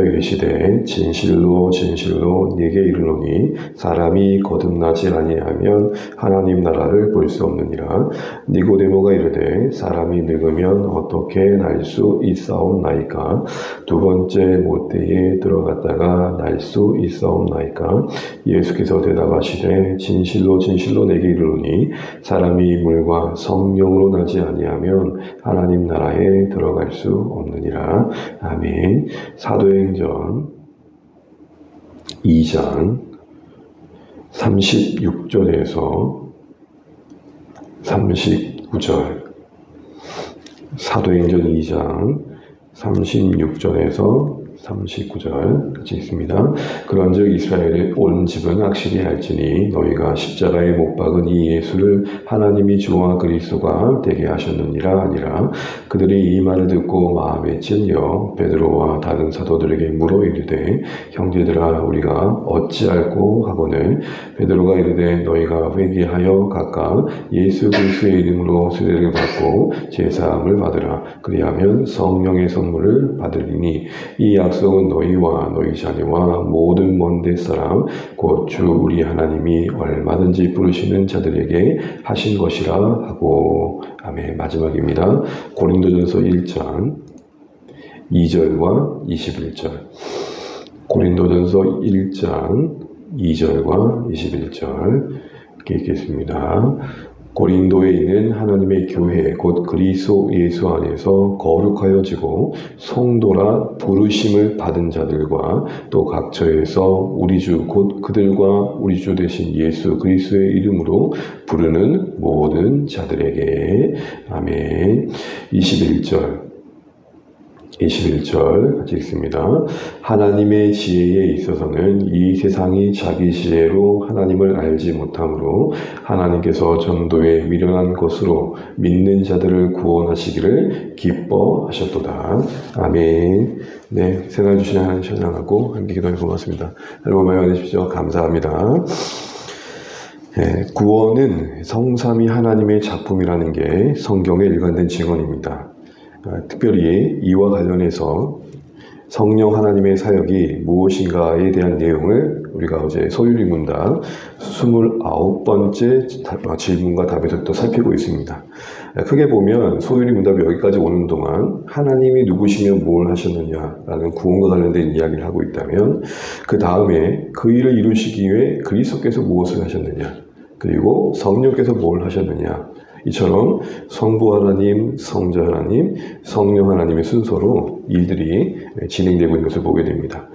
이르시되 진실로 진실로 네게 이르노니 사람이 거듭나지 아니하면 하나님 나라를 볼 수 없느니라. 니고데모가 이르되 사람이 늙으면 어떻게 날 수 있사옵나이까? 두 번째 모태에 들어갔다가 날 수 있사옵나이까? 예수께서 대답하시되 진실로 진실로 네게 이르노니 사람이 물과 성령으로 나지 아니하면 하나님 나라에 들어갈 수 없느니라. 아멘. 사도행전 2장 36절에서 39절, 사도행전 2장 36절에서 39절 같이 읽습니다. 그런즉 이스라엘에 온 집은 확실히 알지니 너희가 십자가에 못 박은 이 예수를 하나님이 주와 그리스도가 되게 하셨느니라 아니라. 그들이 이 말을 듣고 마음에 찔려 베드로와 다른 사도들에게 물어 이르되 형제들아 우리가 어찌할꼬 하거늘. 베드로가 이르되 너희가 회개하여 각각 예수 그리스도의 이름으로 세례를 받고 제사함을 받으라. 그리하면 성령의 선물을 받으리니 이 약속은 너희와 너희 자녀와 모든 먼 데 사람 곧 주 우리 하나님이 얼마든지 부르시는 자들에게 하신 것이라 하고. 아멘. 마지막입니다. 고린도전서 1장 2절과 21절. 고린도전서 1장 2절과 21절 이렇게 읽겠습니다. 고린도에 있는 하나님의 교회 곧 그리스도 예수 안에서 거룩하여지고 성도라 부르심을 받은 자들과 또 각처에서 우리 주 곧 그들과 우리 주 되신 예수 그리스도의 이름으로 부르는 모든 자들에게. 아멘. 21절 같이 읽습니다. 하나님의 지혜에 있어서는 이 세상이 자기 지혜로 하나님을 알지 못하므로 하나님께서 전도에 미련한 것으로 믿는 자들을 구원하시기를 기뻐하셨도다. 아멘. 네, 새날 주신 하나님 찬양하고 함께 기도해 고맙습니다. 여러분 많이 받으십시오. 감사합니다. 네, 구원은 성삼위 하나님의 작품이라는 게 성경의 일관된 증언입니다. 특별히 이와 관련해서 성령 하나님의 사역이 무엇인가에 대한 내용을 우리가 어제 소유리 문답 29번째 질문과 답에서 또 살피고 있습니다. 크게 보면 소유리 문답이 여기까지 오는 동안 하나님이 누구시며 뭘 하셨느냐라는 구원과 관련된 이야기를 하고 있다면, 그 다음에 그 일을 이루시기 위해 그리스도께서 무엇을 하셨느냐, 그리고 성령께서 뭘 하셨느냐, 이처럼 성부 하나님, 성자 하나님, 성령 하나님의 순서로 일들이 진행되고 있는 것을 보게 됩니다.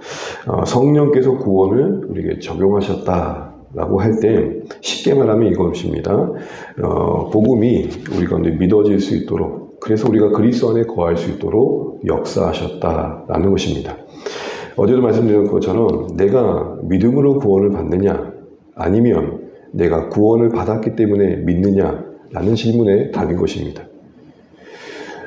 성령께서 구원을 우리에게 적용하셨다라고 할 때 쉽게 말하면 이것입니다. 복음이 우리 가운데 믿어질 수 있도록, 그래서 우리가 그리스도 안에 거할 수 있도록 역사하셨다라는 것입니다. 어제도 말씀드린 것처럼 내가 믿음으로 구원을 받느냐, 아니면 내가 구원을 받았기 때문에 믿느냐 라는 질문에 답인 것입니다.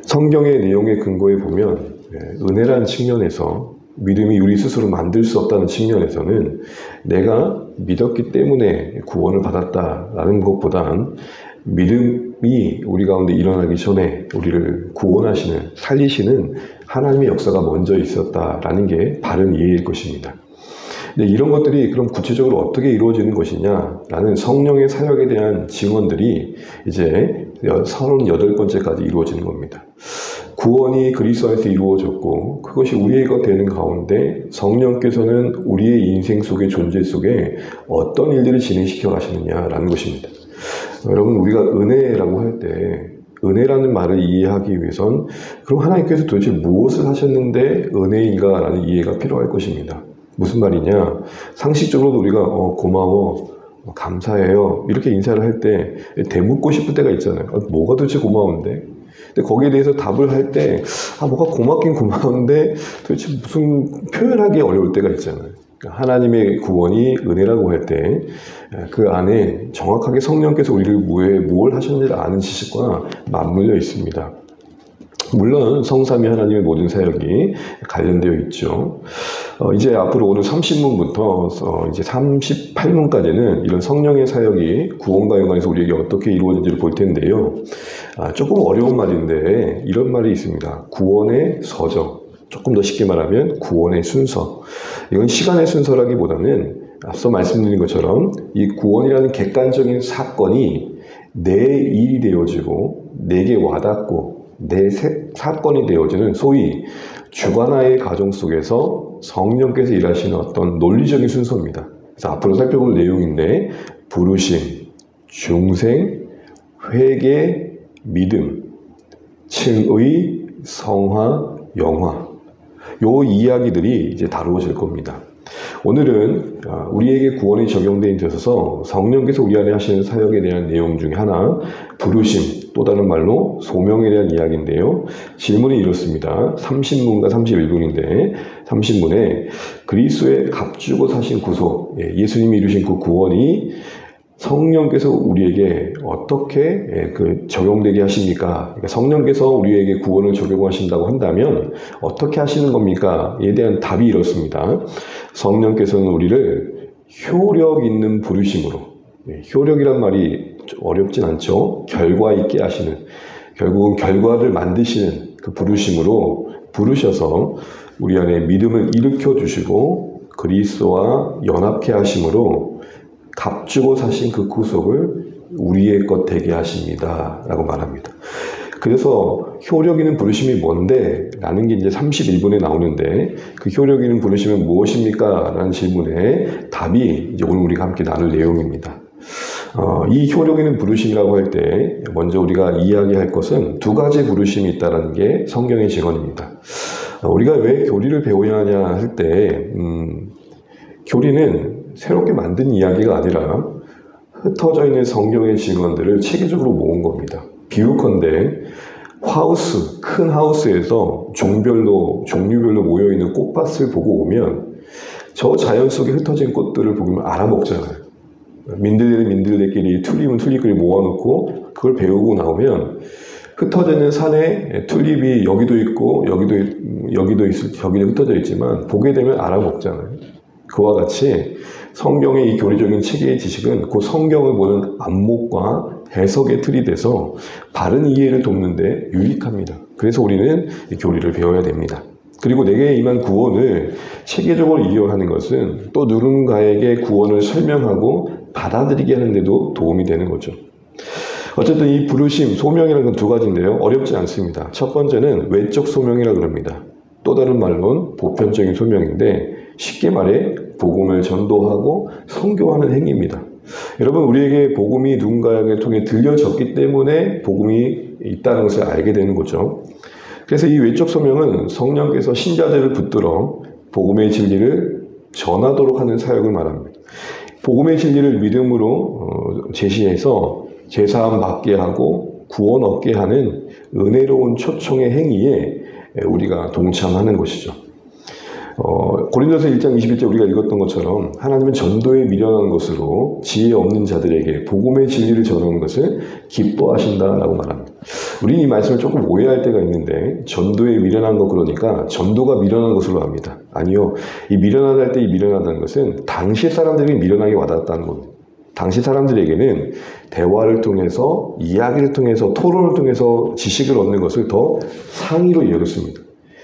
성경의 내용의 근거에 보면 은혜라는 측면에서, 믿음이 우리 스스로 만들 수 없다는 측면에서는 내가 믿었기 때문에 구원을 받았다라는 것보단 믿음이 우리 가운데 일어나기 전에 우리를 구원하시는, 살리시는 하나님의 역사가 먼저 있었다라는 게 바른 이해일 것입니다. 근데 이런 것들이 그럼 구체적으로 어떻게 이루어지는 것이냐라는 성령의 사역에 대한 증언들이 이제 38번째까지 이루어지는 겁니다. 구원이 그리스도 안에서 이루어졌고 그것이 우리가 되는 가운데 성령께서는 우리의 인생 속의 존재 속에 어떤 일들을 진행시켜 가시느냐라는 것입니다. 여러분, 우리가 은혜라고 할 때 은혜라는 말을 이해하기 위해선 그럼 하나님께서 도대체 무엇을 하셨는데 은혜인가라는 이해가 필요할 것입니다. 무슨 말이냐? 상식적으로도 우리가 고마워, 감사해요 이렇게 인사를 할 때 대묻고 싶을 때가 있잖아요. 뭐가 도대체 고마운데? 근데 거기에 대해서 답을 할 때 뭐가 고맙긴 고마운데 도대체 무슨 표현하기 어려울 때가 있잖아요. 하나님의 구원이 은혜라고 할 때 그 안에 정확하게 성령께서 우리를 뭘 하셨는지를 아는 지식과 맞물려 있습니다. 물론 성삼위 하나님의 모든 사역이 관련되어 있죠. 이제 앞으로 오늘 30문부터 이제 38문까지는 이런 성령의 사역이 구원과 연관해서 우리에게 어떻게 이루어진지를 볼 텐데요. 조금 어려운 말인데 이런 말이 있습니다. 구원의 서적. 조금 더 쉽게 말하면 구원의 순서. 이건 시간의 순서라기보다는 앞서 말씀드린 것처럼 이 구원이라는 객관적인 사건이 내 일이 되어지고 내게 와닿고 내 사건이 되어지는 소위 주관화의 과정 속에서 성령께서 일하시는 어떤 논리적인 순서입니다. 그래서 앞으로 살펴볼 내용인데 부르심, 중생, 회개, 믿음, 칭의, 성화, 영화 요 이야기들이 이제 다루어질 겁니다. 오늘은 우리에게 구원이 적용되어 있어서 성령께서 우리 안에 하시는 사역에 대한 내용 중에 하나 부르심, 또 다른 말로 소명에 대한 이야기인데요. 질문이 이렇습니다. 30문과 31문인데 30문에 그리스도의 값주고 사신 구속, 예수님이 이루신 그 구원이 성령께서 우리에게 어떻게 적용되게 하십니까? 그러니까 성령께서 우리에게 구원을 적용하신다고 한다면 어떻게 하시는 겁니까? 이에 대한 답이 이렇습니다. 성령께서는 우리를 효력 있는 부르심으로, 효력이란 말이 어렵진 않죠. 결과 있게 하시는, 결국은 결과를 만드시는 그 부르심으로 부르셔서 우리 안에 믿음을 일으켜 주시고 그리스도와 연합케 하심으로 값주고 사신 그 구속을 우리의 것 되게 하십니다 라고 말합니다. 그래서 효력 있는 부르심이 뭔데? 라는 게 이제 31분에 나오는데 그 효력 있는 부르심은 무엇입니까? 라는 질문에 답이 이제 오늘 우리가 함께 나눌 내용입니다. 이 효력 있는 부르심이라고 할 때 먼저 우리가 이야기할 것은 두 가지 부르심이 있다는 게 성경의 증언입니다. 우리가 왜 교리를 배워야 하냐 할 때 교리는 새롭게 만든 이야기가 아니라 흩어져 있는 성경의 증언들을 체계적으로 모은 겁니다. 비유컨대 큰 하우스에서 종류별로 모여있는 꽃밭을 보고 오면 저 자연 속에 흩어진 꽃들을 보면 알아먹잖아요. 민들레끼리 튤립은 튤립끼리 모아놓고 그걸 배우고 나오면 흩어져 있는 산에 튤립이 여기도 있고 여기도 흩어져 있지만 보게 되면 알아먹잖아요. 그와 같이 성경의 이 교리적인 체계의 지식은 그 성경을 보는 안목과 해석의 틀이 돼서 바른 이해를 돕는데 유익합니다. 그래서 우리는 이 교리를 배워야 됩니다. 그리고 내게 임한 구원을 체계적으로 이해하는 것은 또 누군가에게 구원을 설명하고 받아들이게 하는데도 도움이 되는 거죠. 어쨌든 이 부르심, 소명이라는 건 두 가지인데요. 어렵지 않습니다. 첫 번째는 외적 소명이라고 그럽니다. 또 다른 말로는 보편적인 소명인데 쉽게 말해 복음을 전도하고 선교하는 행위입니다. 여러분, 우리에게 복음이 누군가에게 통해 들려졌기 때문에 복음이 있다는 것을 알게 되는 거죠. 그래서 이 외적 소명은 성령께서 신자들을 붙들어 복음의 진리를 전하도록 하는 사역을 말합니다. 복음의 진리를 믿음으로 제시해서 제사함 받게 하고 구원 얻게 하는 은혜로운 초청의 행위에 우리가 동참하는 것이죠. 고린도서 1장 21절 우리가 읽었던 것처럼 하나님은 전도에 미련한 것으로 지혜 없는 자들에게 복음의 진리를 전하는 것을 기뻐하신다라고 말합니다. 우리는 이 말씀을 조금 오해할 때가 있는데 전도에 미련한 거 그러니까 전도가 미련한 것으로 합니다. 아니요. 이 미련하다 할 때 이 미련하다는 것은 당시 사람들이 미련하게 와닿았다는 겁니다. 당시 사람들에게는 대화를 통해서 이야기를 통해서 토론을 통해서 지식을 얻는 것을 더 상위로 여겼습니다.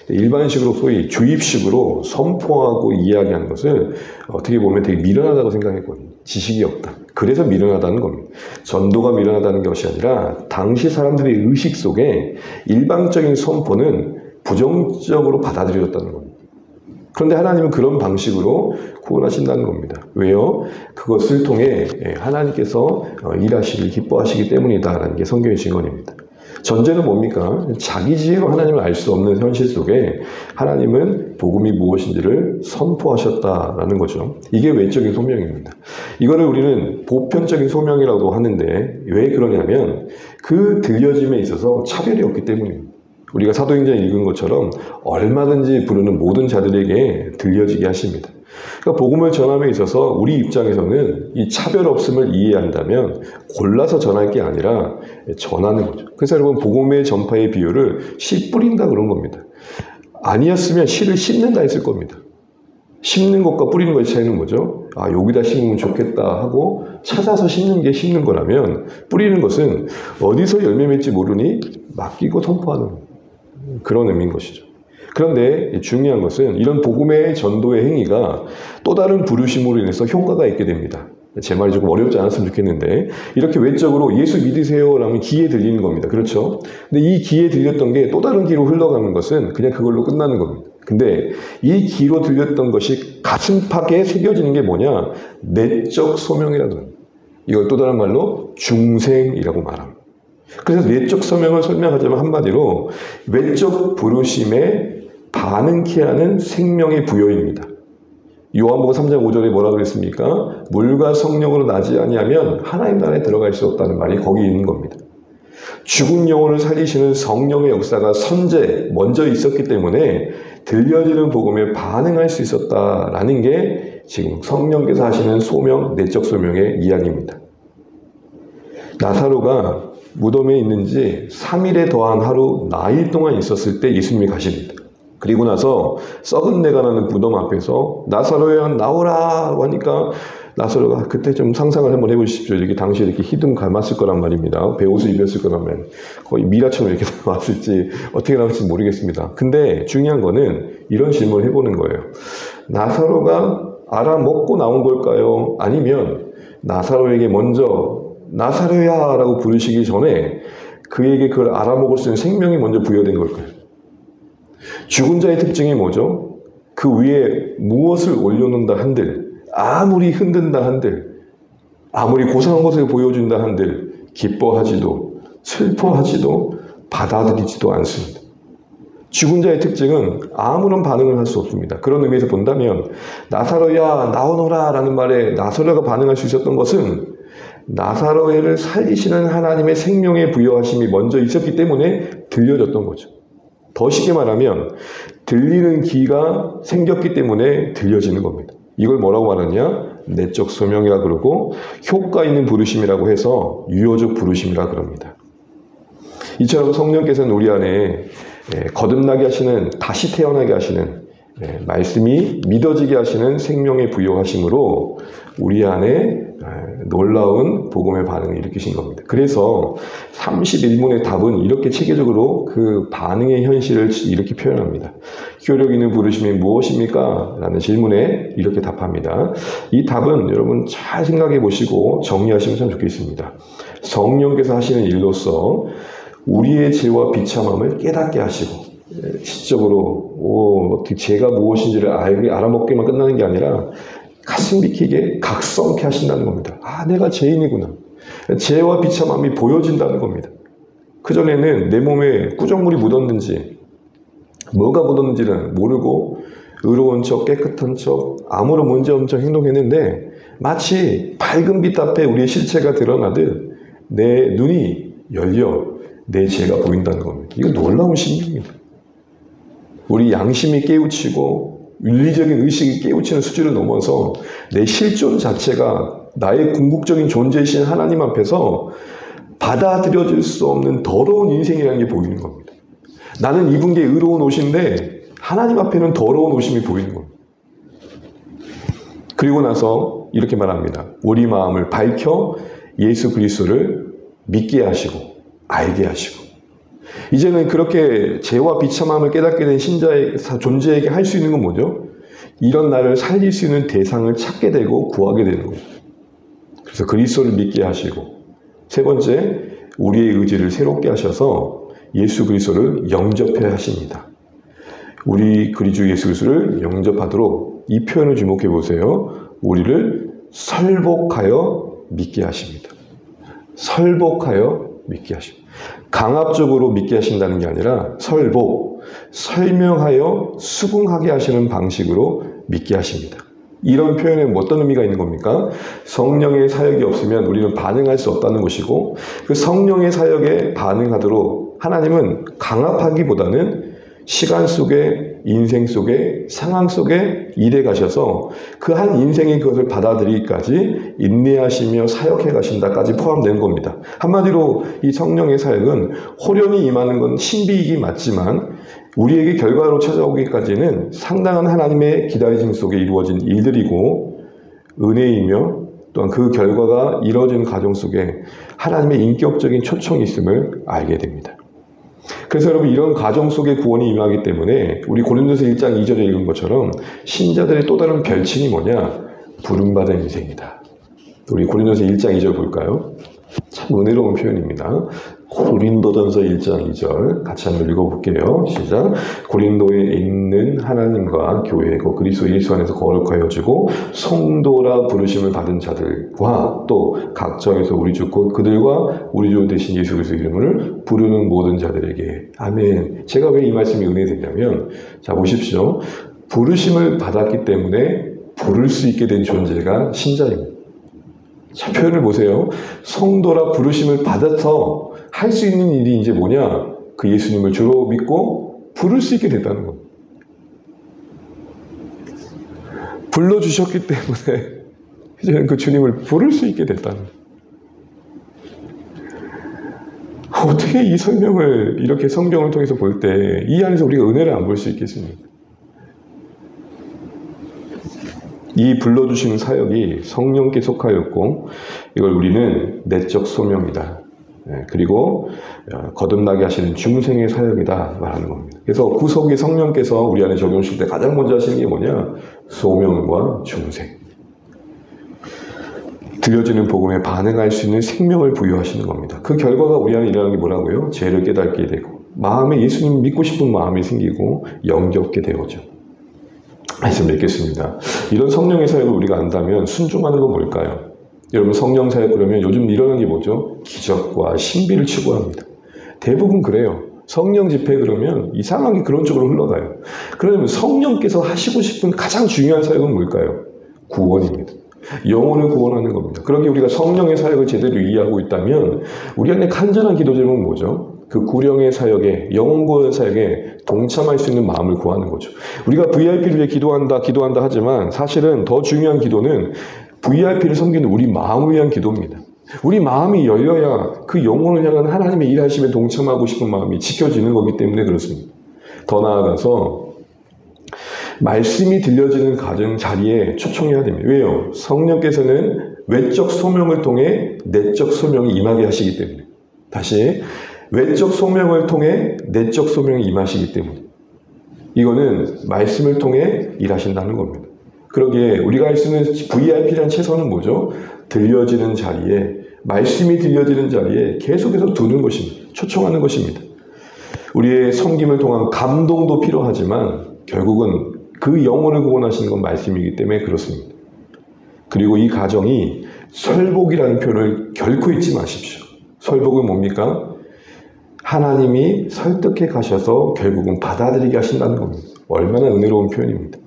일반식으로 소위 주입식으로 선포하고 이야기하는 것을 어떻게 보면 되게 미련하다고 생각했거든요. 지식이 없다. 그래서 미련하다는 겁니다. 전도가 미련하다는 것이 아니라 당시 사람들의 의식 속에 일방적인 선포는 부정적으로 받아들여졌다는 겁니다. 그런데 하나님은 그런 방식으로 구원하신다는 겁니다. 왜요? 그것을 통해 하나님께서 일하시길 기뻐하시기 때문이다라는 게 성경의 증언입니다. 전제는 뭡니까? 자기 지혜로 하나님을 알 수 없는 현실 속에 하나님은 복음이 무엇인지를 선포하셨다라는 거죠. 이게 외적인 소명입니다. 이거를 우리는 보편적인 소명이라고 하는데 왜 그러냐면 그 들려짐에 있어서 차별이 없기 때문입니다. 우리가 사도행전 읽은 것처럼 얼마든지 부르는 모든 자들에게 들려지게 하십니다. 그러니까 복음을 전함에 있어서 우리 입장에서는 이 차별 없음을 이해한다면 골라서 전할 게 아니라 전하는 거죠. 그래서 여러분 복음의 전파의 비유를 씨 뿌린다 그런 겁니다. 아니었으면 씨를 심는다 했을 겁니다. 심는 것과 뿌리는 것의 차이는 뭐죠? 아, 여기다 심으면 좋겠다 하고 찾아서 심는 게 심는 거라면 뿌리는 것은 어디서 열매 맺지 모르니 맡기고 선포하는 그런 의미인 것이죠. 그런데 중요한 것은 이런 복음의 전도의 행위가 또 다른 부르심으로 인해서 효과가 있게 됩니다. 제 말이 조금 어렵지 않았으면 좋겠는데, 이렇게 외적으로 예수 믿으세요라면 귀에 들리는 겁니다. 그렇죠? 근데 이 귀에 들렸던 게 또 다른 귀로 흘러가는 것은 그냥 그걸로 끝나는 겁니다. 근데 이 귀로 들렸던 것이 가슴팍에 새겨지는 게 뭐냐? 내적 소명이라고 합니다. 이걸 또 다른 말로 중생이라고 말합니다. 그래서 내적 소명을 설명하자면 한마디로 외적 부르심에 반응케 하는 생명의 부여입니다. 요한복음 3장 5절에 뭐라 그랬습니까? 물과 성령으로 나지 아니하면 하나님 나라에 들어갈 수 없다는 말이 거기 있는 겁니다. 죽은 영혼을 살리시는 성령의 역사가 먼저 있었기 때문에 들려지는 복음에 반응할 수 있었다라는 게 지금 성령께서 하시는 소명, 내적 소명의 이야기입니다. 나사로가 무덤에 있는지 3일에 더한 하루 나일 동안 있었을 때 예수님이 가십니다. 그리고 나서 썩은 내가 나는 무덤 앞에서 나사로야 나오라 하니까 나사로가 그때 좀 상상을 한번 해보십시오. 이렇게 당시에 이렇게 히든 감았을 거란 말입니다. 베옷을 입었을 거라면 거의 미라처럼 이렇게 나왔을지 어떻게 나올지 모르겠습니다. 근데 중요한 거는 이런 질문을 해보는 거예요. 나사로가 알아먹고 나온 걸까요? 아니면 나사로에게 먼저 나사로야 라고 부르시기 전에 그에게 그걸 알아먹을 수 있는 생명이 먼저 부여된 걸까요? 죽은 자의 특징이 뭐죠? 그 위에 무엇을 올려놓는다 한들, 아무리 흔든다 한들, 아무리 고상한 것을 보여준다 한들 기뻐하지도 슬퍼하지도 받아들이지도 않습니다. 죽은 자의 특징은 아무런 반응을 할 수 없습니다. 그런 의미에서 본다면 나사로야 나오너라 라는 말에 나사로가 반응할 수 있었던 것은 나사로를 살리시는 하나님의 생명의 부여하심이 먼저 있었기 때문에 들려졌던 거죠. 더 쉽게 말하면 들리는 귀가 생겼기 때문에 들려지는 겁니다. 이걸 뭐라고 말하냐? 내적 소명이라 그러고 효과 있는 부르심이라고 해서 유효적 부르심이라 그럽니다. 이처럼 성령께서는 우리 안에 거듭나게 하시는, 다시 태어나게 하시는, 말씀이 믿어지게 하시는 생명의 부여하심으로 우리 안에 놀라운 복음의 반응을 일으키신 겁니다. 그래서 31문의 답은 이렇게 체계적으로 그 반응의 현실을 이렇게 표현합니다. 효력 있는 부르심이 무엇입니까? 라는 질문에 이렇게 답합니다. 이 답은 여러분 잘 생각해 보시고 정리하시면 참 좋겠습니다. 성령께서 하시는 일로서 우리의 죄와 비참함을 깨닫게 하시고 시적으로 죄가 무엇인지를 알아먹기만 끝나는 게 아니라 가슴 비키게 각성케 하신다는 겁니다. 아, 내가 죄인이구나. 죄와 비참함이 보여진다는 겁니다. 그전에는 내 몸에 꾸정물이 묻었는지 뭐가 묻었는지는 모르고 의로운 척 깨끗한 척 아무런 문제 없는 척 행동했는데 마치 밝은 빛 앞에 우리의 실체가 드러나듯 내 눈이 열려 내 죄가 보인다는 겁니다. 이거 놀라운 신비입니다. 우리 양심이 깨우치고 윤리적인 의식이 깨우치는 수준을 넘어서 내 실존 자체가 나의 궁극적인 존재이신 하나님 앞에서 받아들여질 수 없는 더러운 인생이라는 게 보이는 겁니다. 나는 입은 게 의로운 옷인데 하나님 앞에는 더러운 옷임이 보이는 겁니다. 그리고 나서 이렇게 말합니다. 우리 마음을 밝혀 예수 그리스도를 믿게 하시고 알게 하시고 이제는 그렇게 죄와 비참함을 깨닫게 된 신자의 존재에게 할 수 있는 건 뭐죠? 이런 나를 살릴 수 있는 대상을 찾게 되고 구하게 되는 거예요. 그래서 그리스도를 믿게 하시고 세 번째, 우리의 의지를 새롭게 하셔서 예수 그리스도를 영접해 하십니다. 우리 그리스도 예수 그리스도를 영접하도록 이 표현을 주목해 보세요. 우리를 설복하여 믿게 하십니다. 설복하여 믿게 하십니다. 강압적으로 믿게 하신다는 게 아니라 설복, 설명하여 수긍하게 하시는 방식으로 믿게 하십니다. 이런 표현에 어떤 의미가 있는 겁니까? 성령의 사역이 없으면 우리는 반응할 수 없다는 것이고 그 성령의 사역에 반응하도록 하나님은 강압하기보다는 시간 속에 인생 속에 상황 속에 일해 가셔서 그 한 인생이 그것을 받아들이기까지 인내하시며 사역해 가신다까지 포함되는 겁니다. 한마디로 이 성령의 사역은 호련히 임하는 건 신비이기 맞지만 우리에게 결과로 찾아오기까지는 상당한 하나님의 기다리심 속에 이루어진 일들이고 은혜이며 또한 그 결과가 이루어지는 과정 속에 하나님의 인격적인 초청이 있음을 알게 됩니다. 그래서 여러분 이런 가정 속에 구원이 임하기 때문에 우리 고린도서 1장 2절에 읽은 것처럼 신자들의 또 다른 별칭이 뭐냐? 부름받은 인생이다. 우리 고린도서 1장 2절 볼까요? 참 은혜로운 표현입니다. 고린도전서 1장 2절 같이 한번 읽어볼게요. 시작. 고린도에 있는 하나님과 교회고 그리스도 예수 안에서 거룩하여지고 성도라 부르심을 받은 자들과 또 각정에서 우리 주 곧 그들과 우리 주 대신 예수 그리스도 이름을 부르는 모든 자들에게 아멘. 제가 왜 이 말씀이 은혜되냐면 자 보십시오. 부르심을 받았기 때문에 부를 수 있게 된 존재가 신자입니다. 자, 표현을 보세요. 성도라 부르심을 받아서 할 수 있는 일이 이제 뭐냐? 그 예수님을 주로 믿고 부를 수 있게 됐다는 겁니다. 불러주셨기 때문에 이제는 그 주님을 부를 수 있게 됐다는 겁니다. 어떻게 이 설명을 이렇게 성경을 통해서 볼 때 이 안에서 우리가 은혜를 안 볼 수 있겠습니까? 이 불러주시는 사역이 성령께 속하였고 이걸 우리는 내적 소명이다. 그리고 거듭나게 하시는 중생의 사역이다 말하는 겁니다. 그래서 구속이 성령께서 우리 안에 적용하실 때 가장 먼저 하시는 게 뭐냐? 소명과 중생. 들려지는 복음에 반응할 수 있는 생명을 부여하시는 겁니다. 그 결과가 우리 안에 일어나는 게 뭐라고요? 죄를 깨닫게 되고 마음에 예수님 믿고 싶은 마음이 생기고 영접게 되어죠. 말씀 맺겠습니다. 이런 성령의 사역을 우리가 안다면 순종하는 건 뭘까요? 여러분 성령 사역 그러면 요즘 일어나는 게 뭐죠? 기적과 신비를 추구합니다. 대부분 그래요. 성령 집회 그러면 이상하게 그런 쪽으로 흘러가요. 그러면 성령께서 하시고 싶은 가장 중요한 사역은 뭘까요? 구원입니다. 영혼을 구원하는 겁니다. 그러기에 우리가 성령의 사역을 제대로 이해하고 있다면 우리 안에 간절한 기도 제목은 뭐죠? 그 구령의 사역에 영혼 구원 사역에 동참할 수 있는 마음을 구하는 거죠. 우리가 VIP를 위해 기도한다 하지만 사실은 더 중요한 기도는 VIP를 섬기는 우리 마음을 위한 기도입니다. 우리 마음이 열려야 그 영혼을 향한 하나님의 일하심에 동참하고 싶은 마음이 지켜지는 거기 때문에 그렇습니다. 더 나아가서 말씀이 들려지는 가정 자리에 초청해야 됩니다. 왜요? 성령께서는 외적 소명을 통해 내적 소명이 임하게 하시기 때문에. 다시 외적 소명을 통해 내적 소명이 임하시기 때문에 이거는 말씀을 통해 일하신다는 겁니다. 그러기에 우리가 할 수 있는 VIP라는 최선은 뭐죠? 들려지는 자리에 말씀이 들려지는 자리에 계속해서 두는 것입니다. 초청하는 것입니다. 우리의 섬김을 통한 감동도 필요하지만 결국은 그 영혼을 구원하시는 건 말씀이기 때문에 그렇습니다. 그리고 이 가정이 설복이라는 표현을 결코 잊지 마십시오. 설복은 뭡니까? 하나님이 설득해 가셔서 결국은 받아들이게 하신다는 겁니다. 얼마나 은혜로운 표현입니다.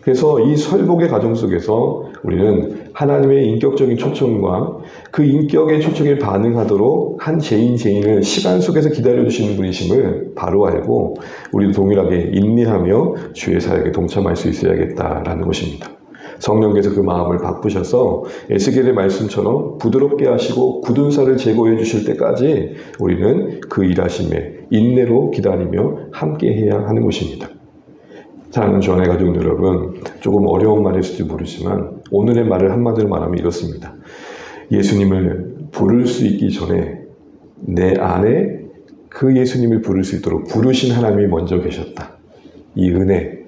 그래서 이 설복의 과정 속에서 우리는 하나님의 인격적인 초청과 그 인격의 초청에 반응하도록 한 죄인을 시간 속에서 기다려주시는 분이심을 바로 알고 우리도 동일하게 인내하며 주의 사역에 동참할 수 있어야겠다라는 것입니다. 성령께서 그 마음을 바꾸셔서 에스겔의 말씀처럼 부드럽게 하시고 굳은 살을 제거해 주실 때까지 우리는 그 일하심에 인내로 기다리며 함께해야 하는 것입니다. 사랑하는 주안의 가족 여러분, 조금 어려운 말일지 모르지만 오늘의 말을 한마디로 말하면 이렇습니다. 예수님을 부를 수 있기 전에 내 안에 그 예수님을 부를 수 있도록 부르신 하나님이 먼저 계셨다. 이 은혜,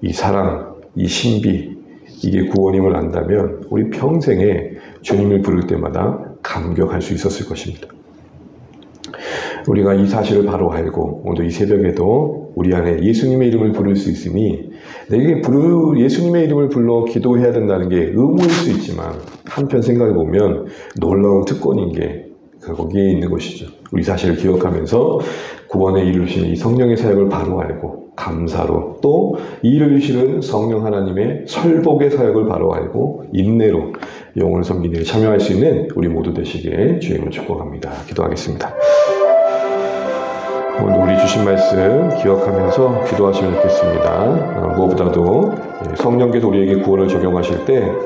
이 사랑, 이 신비, 이게 구원임을 안다면 우리 평생에 주님을 부를 때마다 감격할 수 있었을 것입니다. 우리가 이 사실을 바로 알고 오늘 이 새벽에도 우리 안에 예수님의 이름을 부를 수 있으니 내게 예수님의 이름을 불러 기도해야 된다는 게 의무일 수 있지만 한편 생각해 보면 놀라운 특권인 게 거기에 있는 것이죠. 우리 사실을 기억하면서 구원에 이루시는 이 성령의 사역을 바로 알고 감사로 또 이루시는 성령 하나님의 설복의 사역을 바로 알고 인내로 영혼을 섬기는 데 참여할 수 있는 우리 모두 되시기에 주님을 축복합니다. 기도하겠습니다. 오늘 우리 주신 말씀 기억하면서 기도하시면 좋겠습니다. 무엇보다도 성령께서 우리에게 구원을 적용하실 때